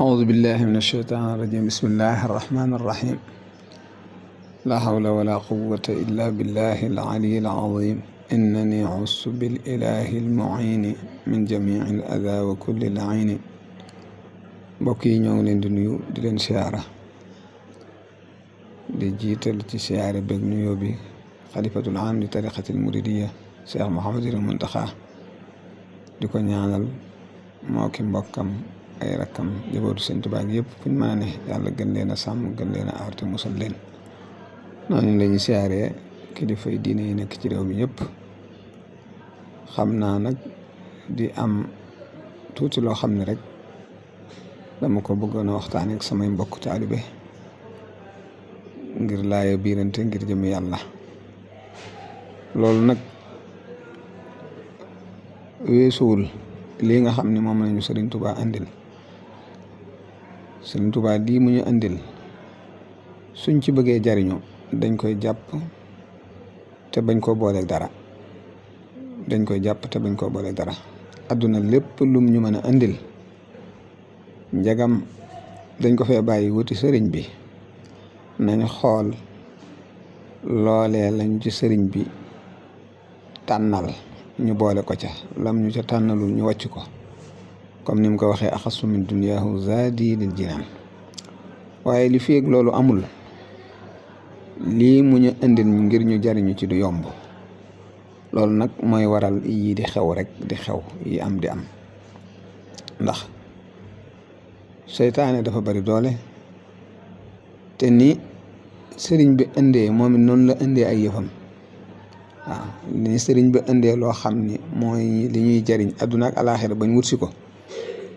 أعوذ بالله من الشيطان الرجيم بسم الله الرحمن الرحيم لا حول ولا قوة إلا بالله العلي العظيم إنني عصت بالإله المعين من جميع الأذى وكل لعين mbokk yi ñoo ngi leen di nuyu di leen siyaara di jiital ci siyaare beeg nuyoo bi xalifatul aam li tariqatil muridiya Cheikh Mouhamadul Muntaxa di ko ñaanal moo ki mbokkam ay rakkam jabootu Sëñ Tuubaa gi yëpp fuñ mën a ne yàlla gën leen a sàmm gën leen a aar te musal leen noonu la ñu siyaaree kilifa yi diine yi nekk ci réew mi yëpp xam naa nag di am tuuti loo xam ne rek dama ko bëggoon a waxtaane ak samay mbokk taalibe ngir laaya biirante ngir jëm yàlla loolu nag weesuwul lii nga xam ne moom lañu Sëriñ Tuubaa andil Sëriñ Tuubaa lii mu ñu andil suñ ci bëggee jariñu dañ koy jàpp te bañ koo booleeg dara adduna lépp lum ñu mën a andil njagam dañ ko fee bàyyi wuti sëriñ bi nañ xool loolee lañ ci sëriñ bi tànnal ñu boole ko ca lam ñu ca tànnalul ñu wàcc ko comme ni mu ko waxee axasu min duniyaahu zaadi lil jinaan waaye li fi loolu amul lii mu ñu indil ngir ñu jariñu ci du yomb loolu nag mooy waral yii di xew rek di xew yi am di am ndax seytaane dafa bari doole te ni sëriñ bi indee moom it noonu la indee ay yëfam waaw ni sëriñ bi indee loo xam ni mooy li ñuy jariñ adduna ak alaaxira bañ wut si ko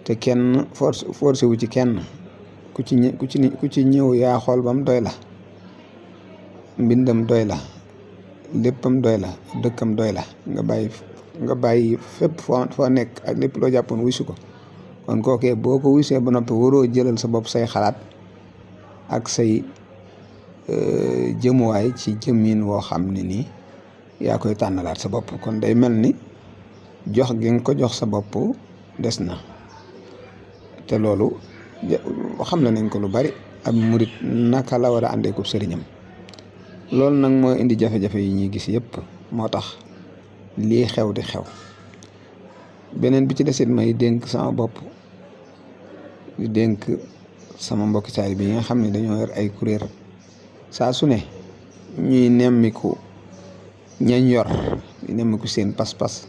te kenn forcé wu ci kenn ku ci ñëw yaa xool bam doy la mbindam doy la léppam doy la dëkkam doy la nga bàyyi fépp foo nekk ak lépp loo jàppoon wuy si ko kon kookee boo ko wisee ba noppi waroo jëlal sa bopp say xalaat ak say jëmuwaay ci jëmin woo xam ne nii yaa koy tànnalaat sa bopp kon day mel ni jox gi nga ko jox sa bopp des na te loolu xam la nañ ko lu bari ab murit naka la war a àndee ko sëriñam loolu nag moo indi jafe-jafe yi ñuy gis yëpp moo tax lii xew di xew beneen bi ci desit may dénk sama bopp di dénk sama mbokki taalibe bi nga xam ne dañoo yor ay kuréel saa su ne ñuy nemmiku ñañ yor di nemmiku seen pas-pas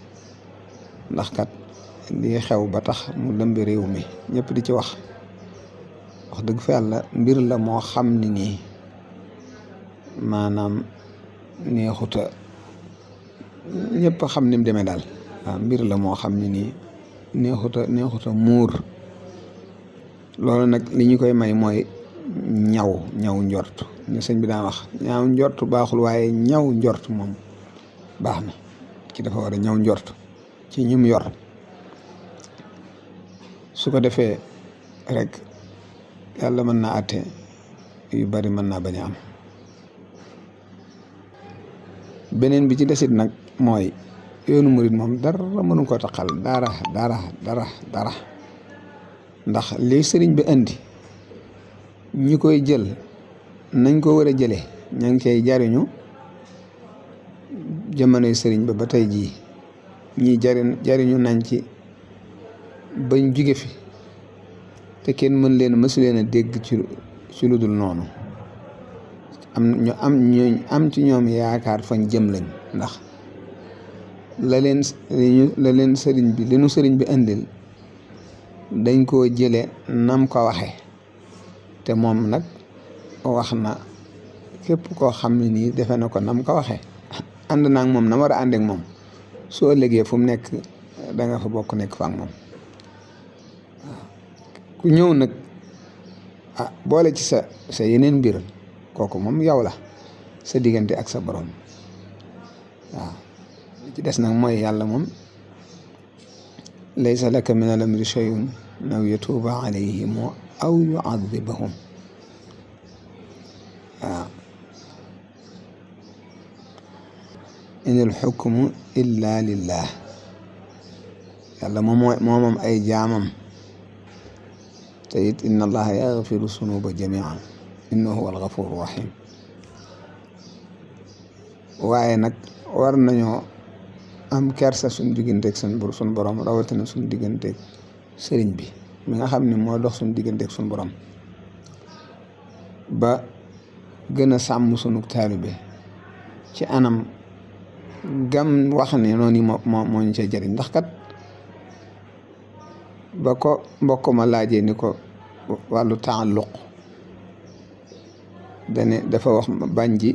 ndax kat lii xew ba tax mu lëmbi réew mi ñëpp di ci wax dëgg fa yàlla mbir la moo xam ne nii maanaam neexuta ñëpp xam ni mu demee daal waaw mbir la moo xam ne nii neexuta muur loolu nag li ñu koy may mooy ñaw njort ni sëñ bi daa wax ñaaw njort baaxul waaye ñaw njort moom baax na ci dafa war a ñaw njort ci ñum yor su ko defee rek yàlla mën naa àtte yu bari mën naa bañ a am beneen bi ci desit nag mooy yoonu murit moom dara mënu ko taxal dara ndax li sëriñ bi indi ñi koy jël nañ ko war a jëlee ña ngi koy jariñu jamonoy sëriñ ba tey jii ñii jariñu nañ ci bañ jóge fi te kenn mën leen mësu leen a dégg ci lu dul noonu am ci ñoom yaakaar fañ jëm lañ ndax la leen sëriñ bi li nu sëriñ bi indil dañ koo jële nam ko waxe te moom nag wax na képp koo xam ne nii defe na ko nam ko waxe ànd naag moom na war a àndeek moom soo ëllëgee fu mu nekk da nga fa bokk nekk fa ak moom ku ñëw nag boole ci sa yeneen mbir kooku moom yow la sa diggante ak sa borom waaw li ci des nag mooy yàlla moom laysa laka min al amri shay'un aw yatuuba alayhim aw yu'adhibahum waaw inil xukmu illa lillah yàlla moom ay jaamam te it inna allaha yaghfiru sunuba jamian innahu huwal ghafuru rahim. waaye nag war nañoo am kersa suñ digganteeg suñ borom rawatina suñ digganteeg sëriñ bi mi nga xam ne moo dox suñ digganteeg suñ borom ba gën a sàmm sunu taalibe ci anam gam wax ne noonu moo ñu ca jëriñ. ndax kat ba ko mbokk ma laajee ni ko wàllu taalluq dafa wax bañ ji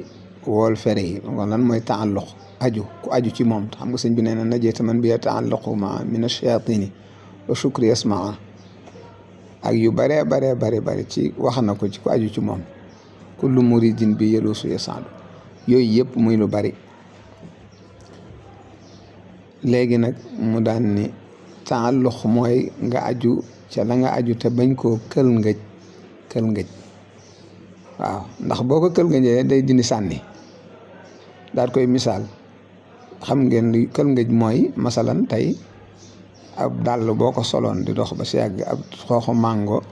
wool fere yi lan mooy taalluq aju ku aju ci moom. xam nga sëñ bi nee na najeeta man bi taalluqu ma min ash-shayatini wa shukri yasmaa ak yu bare ci wax na ko ci ku aju ci moom. kullu muridin bi yelusu yasaadu yooyu yëpp muy lu bari. léegi nag mu daan ni taalluq mooy nga aju ca la nga aju te bañ koo kël ngëj waaw. ndax boo ko kël ngëjee day dindi sànni. daal koy misaal xam ngeen li kël ngëj mooy masalan tey ab dàll boo ko soloon di dox ba si yàgg ab xooxu màngo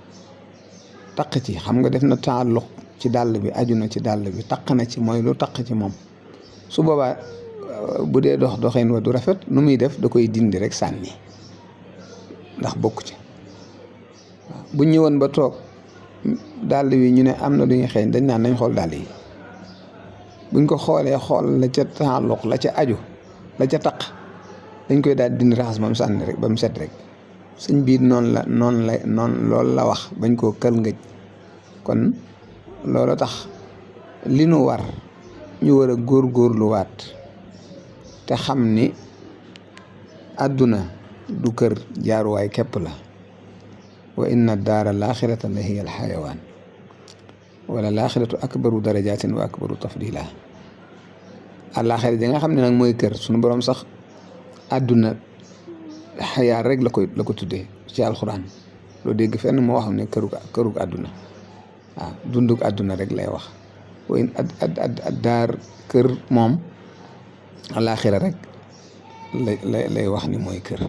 taq ci, xam nga def na taalluq ci dàll bi, aju na ci dàll bi, taq na ci, mooy lu taq ci moom. su boobaa bu dee doxin wa du rafet, nu muy def da koy dindi rek sànni ndax bokku ci. bu ñëwoon ba toog dàll wi ñu ne am na lu ñuy xeeñ, dañ naan nañ xool dàll yi. buñ ko xoolee xool la ca taalluq, la ca aju, la ca taq, dañ koy daal dindi raxas ba mu sànni rek ba mu set rek. sëñ biir noonu loolu la wax, bañ koo kël ngëj. kon loolu tax li nu war ñu war a góorgóorluwaat te xam ni àdduna du kër jaaruwaay képp la. wa inna daara laaxirata la hiya alxayawaan wala laaxiratu akbaru darajatin wa akbaru tafdila. àllaaxira ji nga xam ne nag mooy kër, sunu borom sax àdduna xayaa rek la ko tuddee ci alxuraan. loo dégg fenn moo wax ne kërug àdduna, waaw dundug àdduna rek lay wax. wa in ad daar kër moom àllaaxira rek lay wax ni mooy kër.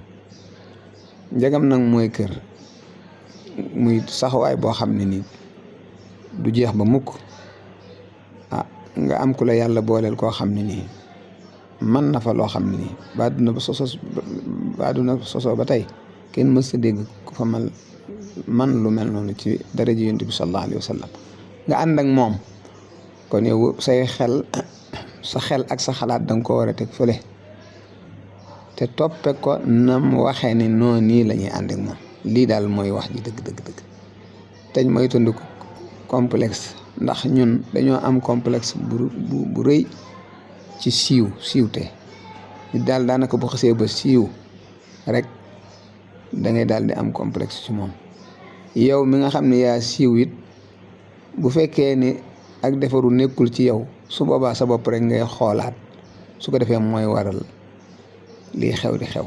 njagam nag mooy kër, muy saxawaay boo xam ne nii du jeex ba mukk. nga am ku la yàlla booleel koo xam ne nii man na fa loo xam ne nii ba àdduna sosoo ba tey kenn mës a dégg ku fa man lu mel noonu ci daraja Yonent bi sallallahu alayhi wa sallam. nga ànd ak moom kon yow sa xel ak sa xalaat danga ko war a teg fële te toppe ko nam waxee ni noonu nii la ñuy ànd ak moom. lii daal mooy wax ji dëgg teñ mooy tund ko complexe, ndax ñun dañoo am complexe bu rëy ci siiwte. nit daal daanaka bu xasee ba siiw rek da ngay daal di am complexe ci moom. yow mi nga xam ne yaa siiw it bu fekkee ni ak defaru nekkul ci yow, su boobaa sa bopp rek ngay xoolaat. su ko defee mooy waral lii xew di xew.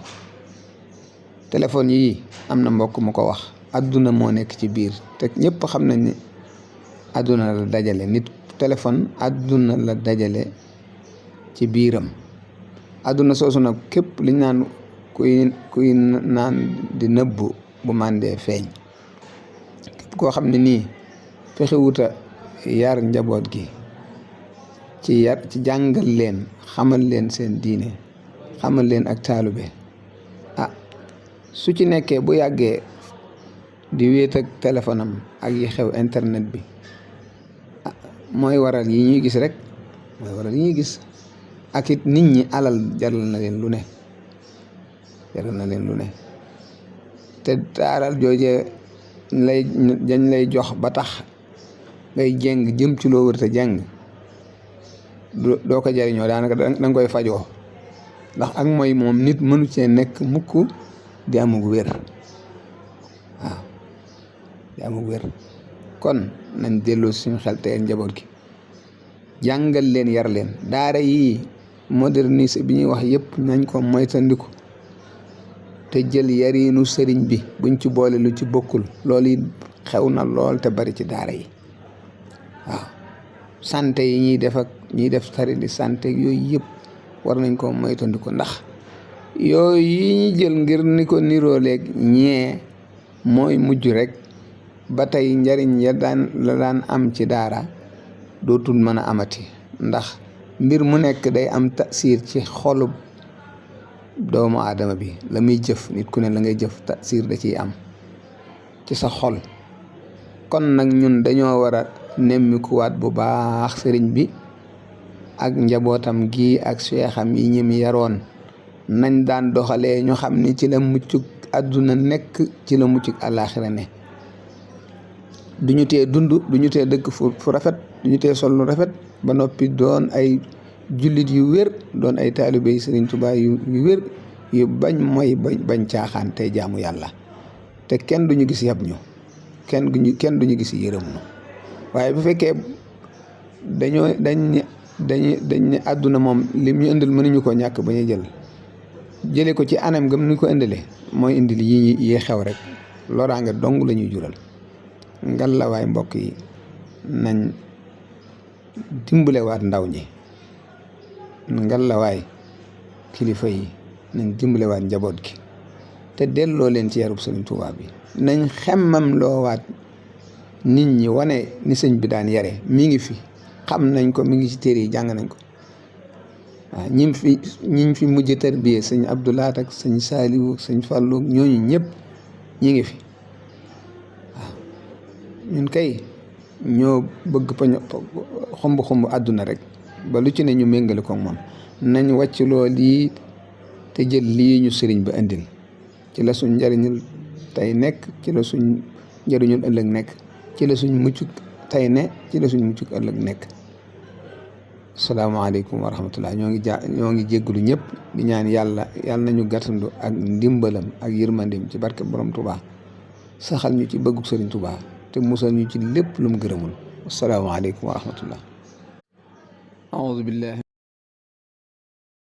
téléphone yii am na mbokk mu ko wax, adduna moo nekk ci biir te ñëpp xam nañ ni adduna la dajale. nit téléphone adduna la dajale ci biiram. adduna soosu nag képp liñ naan kuy naan di nëbbu bu màndee feeñ. képp koo xam ne nii fexewuta yar njaboot gi ci jàngal leen, xamal leen seen diine, xamal leen ak taalube, su ci nekkee bu yàggee di wéet ak téléphone am ak yi xew internet bi, mooy waral yi ñuy gis rek. mooy waral yi ñuy gis. ak it nit ñi alal jaral na leen lu ne te alal joojee dañ lay jox ba tax ngay jeng jëm ci loo wër te jeng doo ko jariñoo. daanaka danga koy fajoo, ndax ak mooy moom nit mënu cee nekk mukk di amug wér. waaw di amug wér. kon nañ delloo suñu xel te njaboot gi, jàngal leen, yar leen. daara yii modernisé bi ñuy wax yëpp nañ ko moytandiku te jël yariinu sëriñ bi buñ ci boole lu ci bokkul. loolu it xew na lool te bari ci daara yi. waaw santé yi ñuy def tari di santé yooyu yëpp war nañ ko moytandiku, ndax yooyu yi ñuy jël ngir ni ko nirooleeg ñee mooy mujj rek ba tey njariñ ya la daan am ci daara dootul mën a amati, ndax mbir mu nekk day am tasiir ci xolub doomu aadama bi. la muy jëf nit ku ne la ngay jëf tasiir da ciy am ci sa xol. kon nag ñun dañoo war a nemmikuwaat bu baax sëriñ bi ak njabootam gi ak seexam yi ñim yaroon nañ daan doxalee ñu xam ni ci la muccug àdduna nekk, ci la muccug àllaaxira ne. duñu tee dund, duñu tee dëkk fu rafet, duñu tee sol lu rafet, ba noppi doon ay jullit yu wér, doon ay taalibe yi Sëriñ Tuubaa yu wér, yu bañ mooy bañ caaxaan tey jaamu yàlla. te kenn duñu gis yab ñu, kenn duñu gis yërëm ñu. waaye bu fekkee dañ ne àdduna moom lim ñu indil mënuñu ko ñàkk ba ñu jële ko ci anam gam ñu ko indile, mooy indil yi xew rek, loraange dong la ñuy jural. ngal la waay mbokk yi nañ dimbalewaat ndaw ñi, ngal la waay kilifa yi nañ dimbalewaat njaboot gi te delloo leen ci yarub Sëriñ Tuubaa bi. nañ xemmam loowaat nit ñi wane ni sëñ bi daan yare mi ngi fi, xam nañ ko, mi ngi ci téere yi jàng nañ ko. waaw ñiñ fi mujj tarbiye sëñ Abdoulaat ak sëñ Saaliwu sëñ Fàllu ñooñu ñëpp ñi ngi fi. waaw ñun kay ñoo bëgg xomb àdduna rek ba lu ci ne ñu méngale ko moom. nañ wàcc loo lii te jël lii ñu sëriñ ba indil, ci la suñ njariñul tey nekk, ci la suñ njariñul ëllëg nekk, ci la suñ muccuk tey ne, ci la suñ muccuk ëllëg nekk. salaamaaleykum wa rahmatullah. ñoo ngi jégglu ñëpp di ñaan yàlla nañu gàttandu ak ndimbalam ak yërmandim ci barke borom Tuubaa, saxal ñu ci bëgguk Sëriñ Tuubaa te musal ñu ci lépp lu mu gërëmul. asalaamaaleykum wa rahmatullah. aoudu billahi